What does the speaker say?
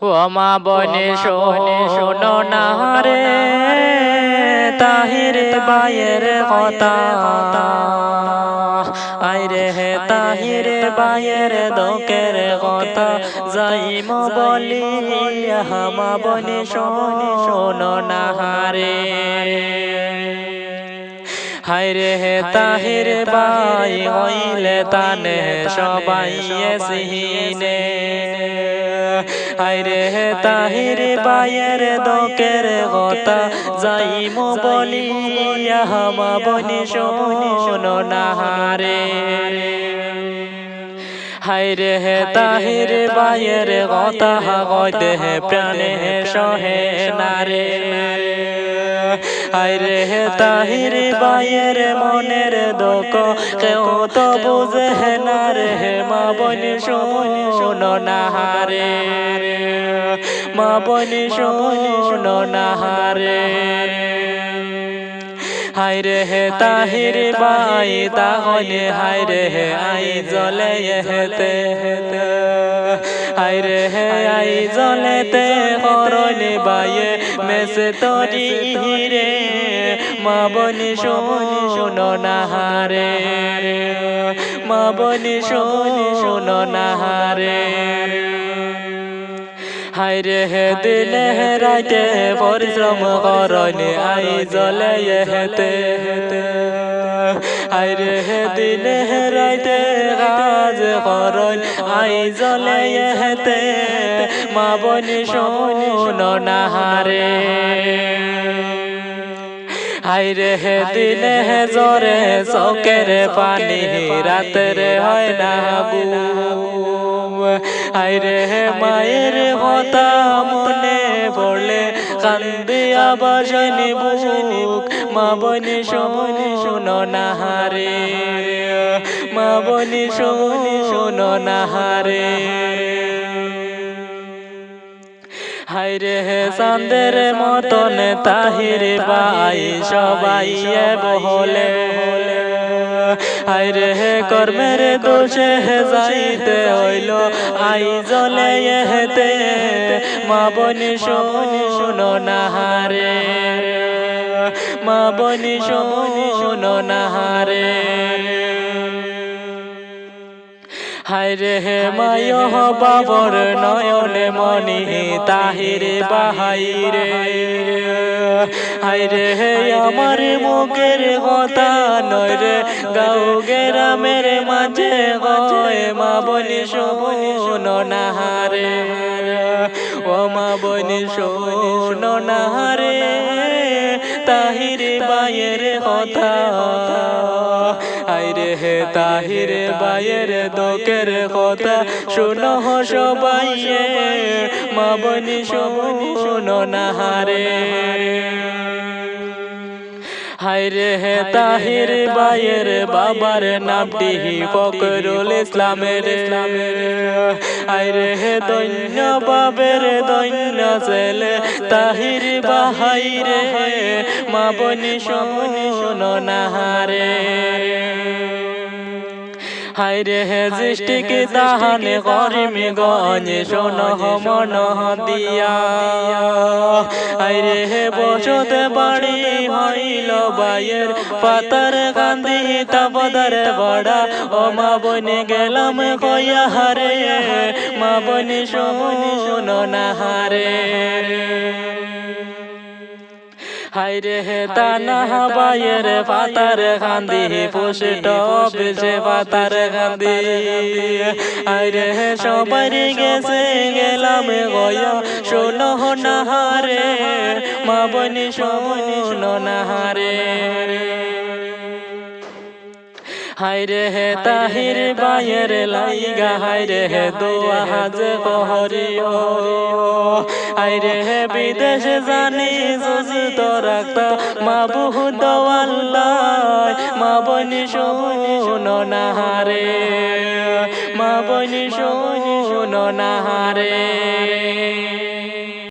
ও মা বনে শোনো না রে তাহির বায়ের কথা আইরে হে তাহির বায়ের দোকের কথা যাইম বলি মা বনে শোনো না রে হায়রে হে তাহির বাই হইলে তানে সবাই সিহিনে হায়রে হে তাহির বায়ের দোকের কথা যাইম বলি মা বনি শোনো না রে হায়রে হে তাহির বায়ের কথা কইতে হে প্রাণে সহে না রে হায়রে হে তাহির বায়ের মনের দুঃখ কেউ তো বুঝে না রে মা বনি শোনো না রে মা বনি শোনো না রে হায়রে হে তাহির বাই তাহলে হায়রে হে আই জলে হেতে হায়রে হে আই জলেতে করলে বায়ে মেসে তরি রে মা বনি শোনো না রে মা বনি শোনো না রে হায়রে হে দিলে রাইতে পরিশ্রম করনে আই জলে হেতে হায়রে হে দিলে রাইতে কাজ করন আই জলে হেতে মা বনি শোনো না রে হায়রে হে দিলে জরে চোখের পানি রাতের হয় না হায়রে হে মায়ের কথা মনে পড়লে কান্দিয়া বাসনি বুক মা বনি শোনো না রে মা বনি শোনো না রে হায়রে হে চাঁদের মতন তাহির বাই সবাই বহলে হায়রে হে কর্মের দোষে যাইতে হইল আই জলে হেতে মা বনি শোনো না রে মা বনি শোনো না রে হায়রে হে মায় বাবর নয়নে মনি তাহির বাহাইরে হায়রে হে আমার মুখের কথা নয় রে গাও গ্রামের মাঝে গয় মা বনি শোনো না রে ও মা বনি শোনো না রে তাহির বায়ের কথা হায়রে হে তাহির বায়ের দোকের কথা শোনো সবাই মা বনি শোনো না রে হায়রে হে তাহির বায়ের বাবার নামটি ফখরুল ইসলামের হায়রে হে দৈন্য বাবের দৈন্য ছেলে তাহির বাহাইরে মা বনি শোনো না রে হায়রে হে সৃষ্টিক দাহানে করিমি গঞ্জে শোনো মন দিয়া হায়রে হে বসতে বাড়ি হইল বায়ের পাতার কান্দি তাপদার বড়া ও মা বনি গেলাম কয়া হারে মা বনি শোনো না রে হায়রে হে তানা বায়ের পাতার কান্দি পোস্ট অফিসে পাতার কান্দি হায়রে হে সবার গেছে গেলাম গয়া শোনো না রে মা বনি শোনো না রে হায়রে হে তাহির বায়ের লাইগা হায়রে হে দোয়া হাজ কহরিও হায়রে হে বিদেশ জানি সুস্থ রাখতা মা বহু দোয়াল্লাহ মা বনি শোনো না রে মা বনি শোনো না রে